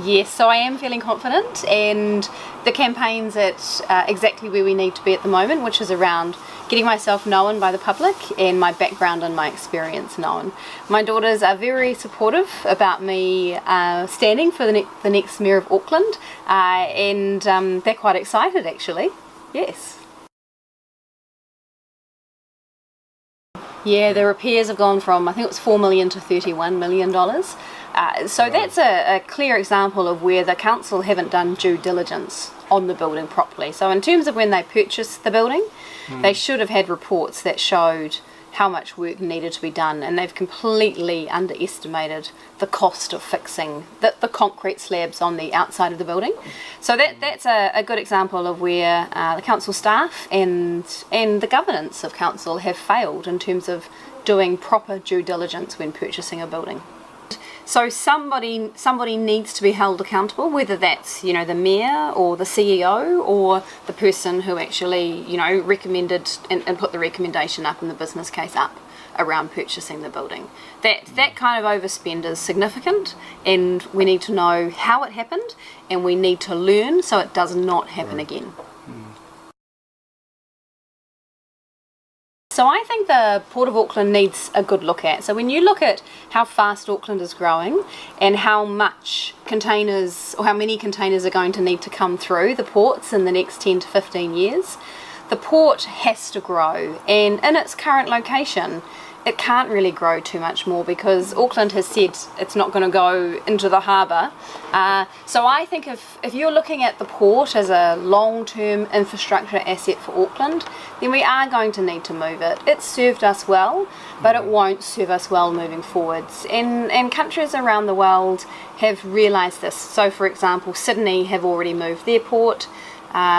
Yes, so I am feeling confident, and the campaign's at exactly where we need to be at the moment, which is around getting myself known by the public and my background and my experience known. My daughters are very supportive about me standing for the next Mayor of Auckland, and they're quite excited actually, yes. Yeah, the repairs have gone from, I think it was $4 million to $31 million. So that's a clear example of where the council haven't done due diligence on the building properly. So in terms of when they purchased the building, they should have had reports that showed how much work needed to be done, and they've completely underestimated the cost of fixing the concrete slabs on the outside of the building. So that's a good example of where the council staff and the governance of council have failed in terms of doing proper due diligence when purchasing a building. So somebody needs to be held accountable, whether that's, the mayor or the CEO or the person who actually, recommended and put the recommendation up and the business case up around purchasing the building. That kind of overspend is significant, and we need to know how it happened, and we need to learn so it does not happen again. So I think the Port of Auckland needs a good look at. So when you look at how fast Auckland is growing and how much containers, or how many containers are going to need to come through the ports in the next 10 to 15 years, the port has to grow, and in its current location it can't really grow too much more because Auckland has said it's not going to go into the harbour. So I think if you're looking at the port as a long-term infrastructure asset for Auckland, then we are going to need to move it. It's served us well, but it won't serve us well moving forwards. And countries around the world have realised this. So for example, Sydney have already moved their port.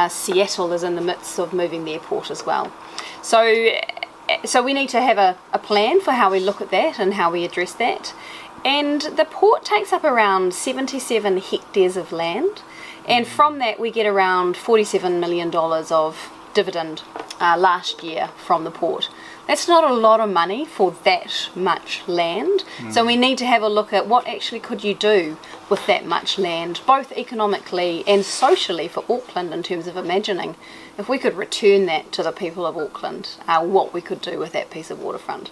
Seattle is in the midst of moving their port as well. So we need to have a plan for how we look at that and how we address that. And the port takes up around 77 hectares of land, and from that we get around $47 million of dividend last year from the port. That's not a lot of money for that much land. So we need to have a look at what actually could you do with that much land, both economically and socially for Auckland, in terms of imagining if we could return that to the people of Auckland, what we could do with that piece of waterfront.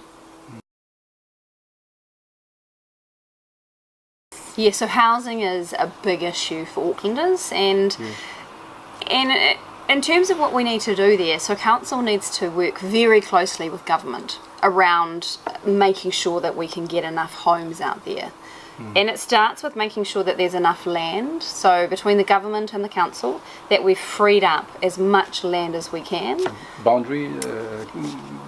Yeah, so housing is a big issue for Aucklanders, and in terms of what we need to do there, so council needs to work very closely with government around making sure that we can get enough homes out there. And it starts with making sure that there's enough land, so between the government and the council, that we've freed up as much land as we can. Boundary,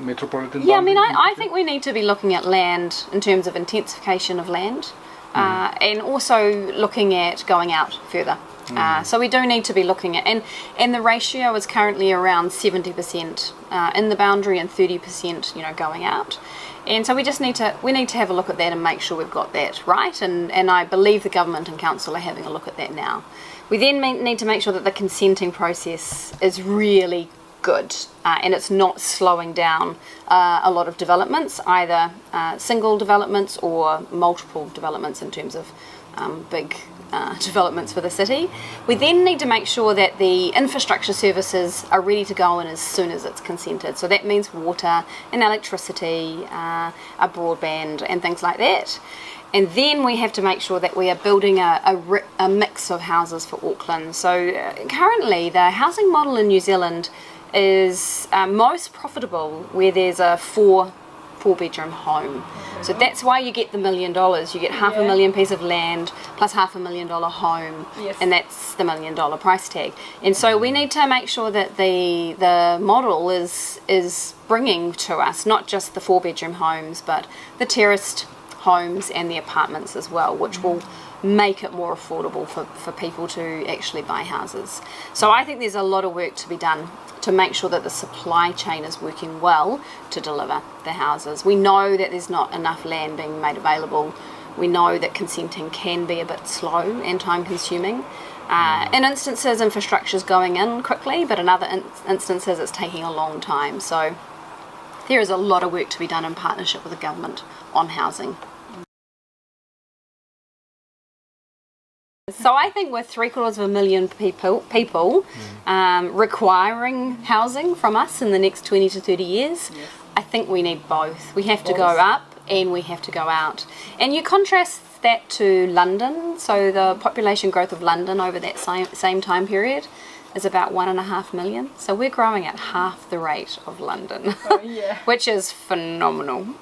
metropolitan boundary? Yeah, I think we need to be looking at land in terms of intensification of land, and also looking at going out further. So we do need to be looking at, and the ratio is currently around 70% in the boundary and 30% going out. And so we need to have a look at that and make sure we've got that right, and I believe the government and council are having a look at that now. We then need to make sure that the consenting process is really good, and it's not slowing down a lot of developments, either single developments or multiple developments in terms of big developments for the city. We then need to make sure that the infrastructure services are ready to go in as soon as it's consented. So that means water and electricity, a broadband and things like that. And then we have to make sure that we are building a mix of houses for Auckland. So currently the housing model in New Zealand is most profitable where there's a four-bedroom home. So that's why you get the $1 million. You get $500,000 piece of land plus $500,000 home, and that's the $1 million price tag. And so we need to make sure that the model is bringing to us not just the 4-bedroom homes, but the terraced homes and the apartments as well, which will make it more affordable for people to actually buy houses. So I think there's a lot of work to be done to make sure that the supply chain is working well to deliver the houses. We know that there's not enough land being made available. We know that consenting can be a bit slow and time consuming. In instances, infrastructure is going in quickly, but in other instances it's taking a long time. So there is a lot of work to be done in partnership with the government on housing. So I think with 750,000 people requiring housing from us in the next 20 to 30 years, I think we need both. We have to go up and we have to go out. And you contrast that to London, so the population growth of London over that same time period is about 1.5 million. So we're growing at half the rate of London, which is phenomenal.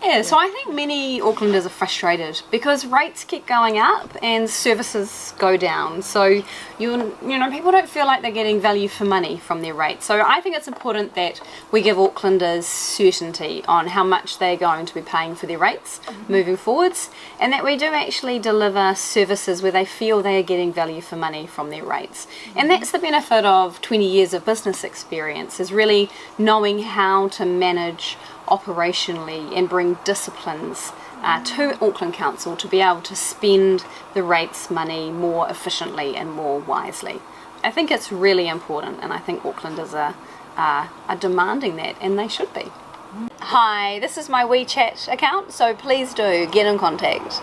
Yeah, so I think many Aucklanders are frustrated because rates keep going up and services go down. So you know people don't feel like they're getting value for money from their rates. So I think it's important that we give Aucklanders certainty on how much they're going to be paying for their rates moving forwards, and that we do actually deliver services where they feel they are getting value for money from their rates. And that's the benefit of 20 years of business experience, is really knowing how to manage operationally and bring disciplines to Auckland Council to be able to spend the rates money more efficiently and more wisely. I think it's really important, and I think Aucklanders are demanding that, and they should be. Hi, this is my WeChat account, so please do get in contact.